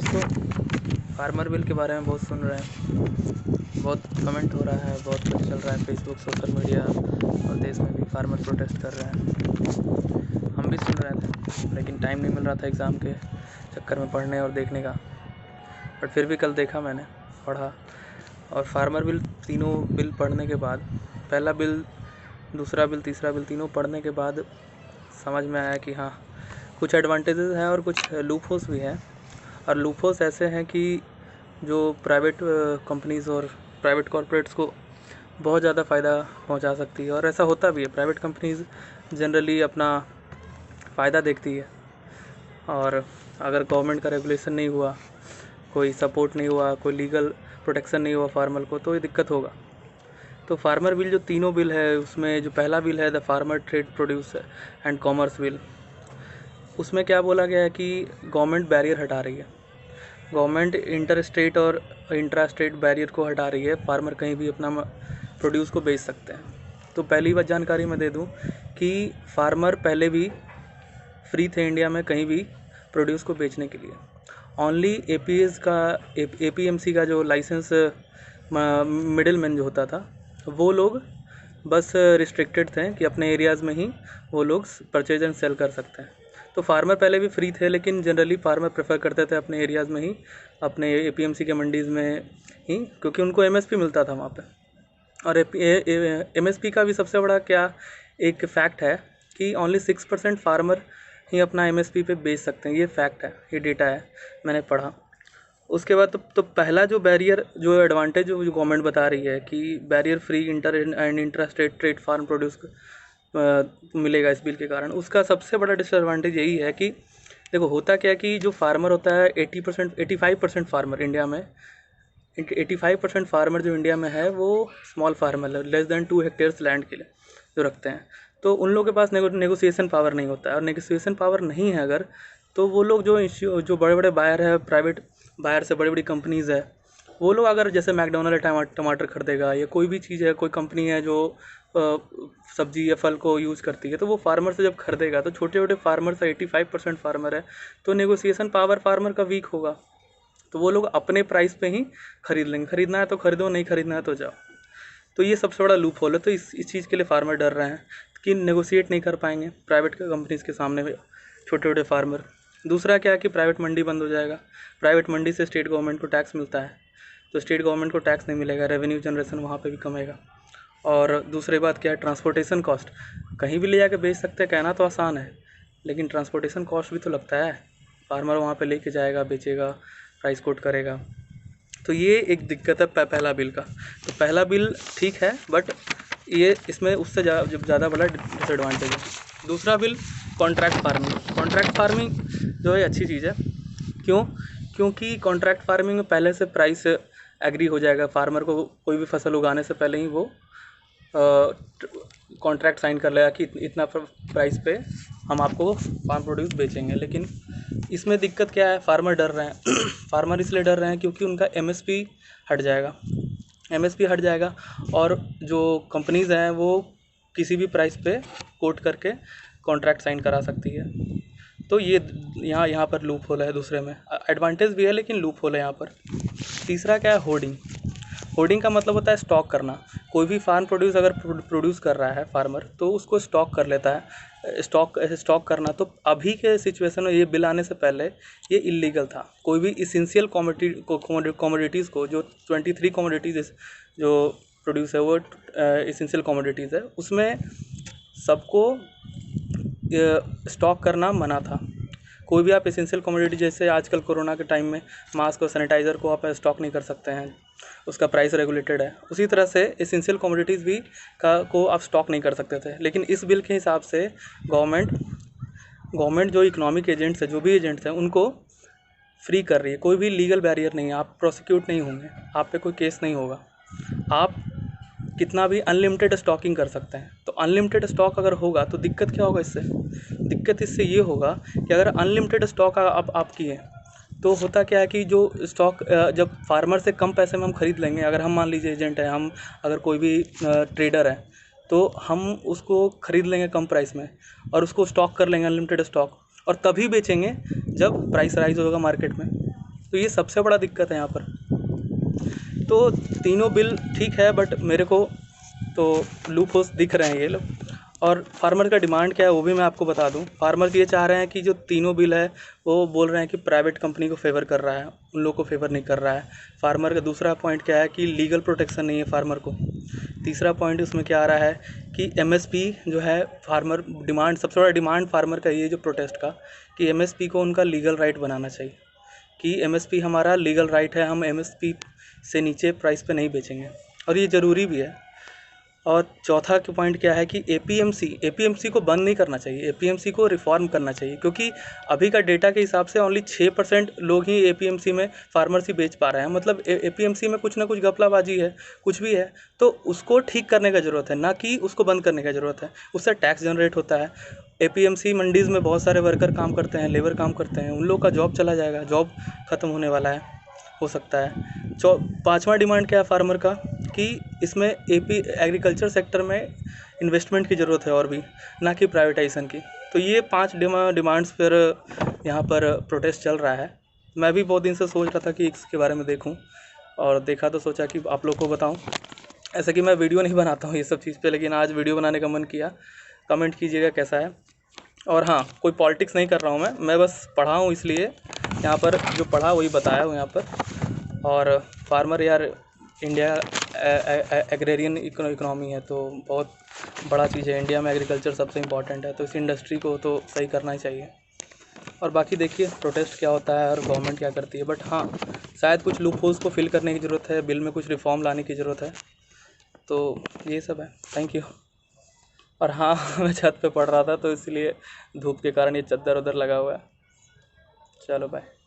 दोस्तों, farmer bill के बारे में बहुत सुन रहे हैं, बहुत कमेंट हो रहा है, बहुत कुछ चल रहा है फेसबुक, सोशल मीडिया और देश में भी फार्मर प्रोटेस्ट कर रहे हैं। हम भी सुन रहे थे लेकिन टाइम नहीं मिल रहा था एग्ज़ाम के चक्कर में पढ़ने और देखने का। बट फिर भी कल देखा मैंने, पढ़ा, और फार्मर बिल तीनों बिल पढ़ने के बाद, पहला बिल, दूसरा बिल, तीसरा बिल, तीनों पढ़ने के बाद समझ में आया कि हाँ, कुछ एडवांटेजेस हैं और कुछ लूपहोल्स भी हैं। और लूपहोल्स ऐसे हैं कि जो प्राइवेट कंपनीज़ और प्राइवेट कॉर्पोरेट्स को बहुत ज़्यादा फ़ायदा पहुंचा सकती है, और ऐसा होता भी है। प्राइवेट कंपनीज़ जनरली अपना फ़ायदा देखती है, और अगर गवर्नमेंट का रेगुलेशन नहीं हुआ, कोई सपोर्ट नहीं हुआ, कोई लीगल प्रोटेक्शन नहीं हुआ फार्मर को, तो ये दिक्कत होगा। तो फार्मर बिल जो तीनों बिल है, उसमें जो पहला बिल है the farmer trade produce and commerce bill, उसमें क्या बोला गया है कि गवर्नमेंट बैरियर हटा रही है। गवर्नमेंट इंटर स्टेट और इंट्रा स्टेट बैरियर को हटा रही है। फार्मर कहीं भी अपना प्रोड्यूस को बेच सकते हैं। तो पहली बात जानकारी मैं दे दूं कि फार्मर पहले भी फ्री थे इंडिया में कहीं भी प्रोड्यूस को बेचने के लिए। ओनली एपीएमसी का जो लाइसेंस मिडिल मैन जो होता था, वो लोग बस रिस्ट्रिक्टेड थे कि अपने एरियाज़ में ही वो लोग परचेज एंड सेल कर सकते हैं। तो फार्मर पहले भी फ्री थे, लेकिन जनरली फार्मर प्रेफर करते थे अपने एरियाज़ में ही, अपने एपीएमसी के मंडीज़ में ही, क्योंकि उनको एमएसपी मिलता था वहाँ पे। और एमएसपी का भी सबसे बड़ा क्या एक फैक्ट है कि ओनली 6% फार्मर ही अपना एमएसपी पे बेच सकते हैं। ये फैक्ट है, ये डेटा है, मैंने पढ़ा। उसके बाद तो पहला जो बैरियर, जो एडवांटेज जो गवर्नमेंट बता रही है कि barrier free inter and intra state trade farm produce मिलेगा इस बिल के कारण, उसका सबसे बड़ा डिसएडवांटेज यही है कि देखो, होता क्या है कि जो फार्मर होता है 85% फार्मर इंडिया में, 85% फार्मर जो इंडिया में है वो स्मॉल फार्मर है, लेस देन 2 हेक्टेयर्स लैंड के लिए जो रखते हैं। तो उन लोगों के पास नेगोशिएशन पावर नहीं होता है, और नेगोशिएशन पावर नहीं है अगर, तो वो लोग जो बड़े बड़े बायर है, प्राइवेट बायर से बड़ी बड़ी कंपनीज़ है, वो लोग अगर जैसे मैकडोनल्ड टमाटर खरीदेगा, या कोई भी चीज़ है, कोई कंपनी है जो सब्जी या फल को यूज़ करती है, तो वो फार्मर से जब खरीदेगा, तो छोटे छोटे फार्मर से 85% फार्मर है, तो नेगोशिएशन पावर फार्मर का वीक होगा। तो वो लोग अपने प्राइस पे ही खरीद लेंगे। खरीदना है तो खरीदो, नहीं खरीदना है तो जाओ। तो ये सबसे बड़ा लूप होल है। तो इस चीज़ के लिए फार्मर डर रहे हैं कि नेगोशिएट नहीं कर पाएंगे प्राइवेट कंपनीज़ के सामने छोटे छोटे फार्मर। दूसरा क्या है कि प्राइवेट मंडी बंद हो जाएगा। प्राइवेट मंडी से स्टेट गवर्नमेंट को टैक्स मिलता है, तो स्टेट गवर्नमेंट को टैक्स नहीं मिलेगा, रेवेन्यू जनरेशन वहाँ पे भी कमेगा। और दूसरी बात क्या है, ट्रांसपोर्टेशन कॉस्ट। कहीं भी ले जाके बेच सकते हैं, कहना तो आसान है, लेकिन ट्रांसपोर्टेशन कॉस्ट भी तो लगता है। फार्मर वहाँ पे लेके जाएगा, बेचेगा, प्राइस कोट करेगा। तो ये एक दिक्कत है पहला बिल का। तो पहला बिल ठीक है, बट ये इसमें उससे ज़्यादा बड़ा डिसएडवांटेज है। दूसरा bill contract farming. Contract farming जो है अच्छी चीज़ है। क्यों? क्योंकि कॉन्ट्रैक्ट फार्मिंग में पहले से प्राइस एग्री हो जाएगा। फार्मर को कोई भी फसल उगाने से पहले ही वो कॉन्ट्रैक्ट साइन कर लेगा कि इतना प्राइस पे हम आपको फार्म प्रोड्यूस बेचेंगे। लेकिन इसमें दिक्कत क्या है, फार्मर डर रहे हैं फार्मर इसलिए डर रहे हैं क्योंकि उनका एमएसपी हट जाएगा। एमएसपी हट जाएगा, और जो कंपनीज़ हैं वो किसी भी प्राइस पे कोट करके कॉन्ट्रैक्ट साइन करा सकती है। तो ये यहाँ पर लूप होल है। दूसरे में एडवांटेज भी है, लेकिन लूप होल है यहाँ पर। तीसरा क्या है, होर्डिंग। होर्डिंग का मतलब होता है स्टॉक करना। कोई भी फार्म प्रोड्यूस अगर प्रोड्यूस कर रहा है फार्मर, तो उसको स्टॉक कर लेता है। स्टॉक करना, तो अभी के सिचुएशन में, ये बिल आने से पहले ये इलीगल था। कोई भी इसेंशियल कमोडिटीज़ को, जो 23 कमोडिटीज़ जो प्रोड्यूस है वो इसेंशियल कमोडिटीज़ है, उसमें सबको स्टॉक करना मना था। कोई भी आप एसेंशियल कमोडिटी, जैसे आजकल कोरोना के टाइम में मास्क और सैनिटाइज़र को आप स्टॉक नहीं कर सकते हैं, उसका प्राइस रेगुलेटेड है। उसी तरह से एसेंशियल कमोडिटीज़ भी को आप स्टॉक नहीं कर सकते थे। लेकिन इस बिल के हिसाब से गवर्नमेंट जो इकोनॉमिक एजेंट्स है, जो भी एजेंट्स हैं, उनको फ्री कर रही है। कोई भी लीगल बैरियर नहीं है, आप प्रोसिक्यूट नहीं होंगे, आप पे कोई केस नहीं होगा, आप कितना भी अनलिमिटेड स्टॉकिंग कर सकते हैं। तो अनलिमिटेड स्टॉक अगर होगा तो दिक्कत क्या होगा इससे? दिक्कत इससे ये होगा कि अगर अनलिमिटेड स्टॉक आपकी है, तो होता क्या है कि जो स्टॉक जब फार्मर से कम पैसे में हम ख़रीद लेंगे, अगर हम मान लीजिए एजेंट है, हम अगर कोई भी ट्रेडर है, तो हम उसको ख़रीद लेंगे कम प्राइस में, और उसको स्टॉक कर लेंगे अनलिमिटेड स्टॉक, और तभी बेचेंगे जब प्राइस राइज होगा मार्केट में। तो ये सबसे बड़ा दिक्कत है यहाँ पर। तो तीनों बिल ठीक है, बट मेरे को तो लूप होल्स दिख रहे हैं ये लोग। और फार्मर का डिमांड क्या है वो भी मैं आपको बता दूं। फार्मर ये चाह रहे हैं कि जो तीनों बिल है वो बोल रहे हैं कि प्राइवेट कंपनी को फेवर कर रहा है, उन लोग को फेवर नहीं कर रहा है। फार्मर का दूसरा पॉइंट क्या है कि लीगल प्रोटेक्शन नहीं है फार्मर को। तीसरा पॉइंट उसमें क्या आ रहा है कि एमएसपी जो है फार्मर डिमांड, सबसे बड़ा डिमांड फार्मर का ये जो प्रोटेस्ट का, कि एमएसपी को उनका लीगल राइट बनाना चाहिए, कि एमएसपी हमारा लीगल राइट है, हम एमएसपी से नीचे प्राइस पे नहीं बेचेंगे, और ये ज़रूरी भी है। और चौथा के पॉइंट क्या है कि एपीएमसी को बंद नहीं करना चाहिए, एपीएमसी को रिफॉर्म करना चाहिए, क्योंकि अभी का डेटा के हिसाब से ओनली 6% लोग ही एपीएमसी में फार्मर्सी बेच पा रहे हैं। मतलब एपीएमसी में कुछ ना कुछ घपलाबाजी है, कुछ भी है, तो उसको ठीक करने का ज़रूरत है, ना कि उसको बंद करने का ज़रूरत है। उससे टैक्स जनरेट होता है। एपीएमसी मंडीज़ में बहुत सारे वर्कर काम करते हैं, लेबर काम करते हैं, उन लोग का जॉब चला जाएगा, जॉब ख़त्म होने वाला है, हो सकता है। पाँचवा डिमांड क्या है फार्मर का, कि इसमें एग्रीकल्चर सेक्टर में इन्वेस्टमेंट की ज़रूरत है और भी, ना कि प्राइवेटाइजेशन की। तो ये 5 डिमांड्स पर यहाँ पर प्रोटेस्ट चल रहा है। मैं भी बहुत दिन से सोच रहा था कि इसके बारे में देखूं, और देखा तो सोचा कि आप लोग को बताऊं। ऐसा कि मैं वीडियो नहीं बनाता हूँ ये सब चीज़ पे, लेकिन आज वीडियो बनाने का मन किया। कमेंट कीजिएगा कैसा है। और हाँ, कोई पॉलिटिक्स नहीं कर रहा हूँ मैं बस पढ़ा हूँ, इसलिए यहाँ पर जो पढ़ा वही बताया हूँ यहाँ पर। और फार्मर यार, इंडिया एग्रेरियन इकोनॉमी है, तो बहुत बड़ा चीज़ है। इंडिया में एग्रीकल्चर सबसे इम्पॉर्टेंट है, तो इस इंडस्ट्री को तो सही करना ही चाहिए। और बाकी देखिए प्रोटेस्ट क्या होता है और गवर्नमेंट क्या करती है। बट हाँ, शायद कुछ लूप होल्स को फिल करने की ज़रूरत है, बिल में कुछ रिफॉर्म लाने की ज़रूरत है। तो ये सब है। Thank you. और हाँ मैं छत पे पढ़ रहा था, तो इसलिए धूप के कारण ये चद्दर उधर लगा हुआ है। चलो बाय।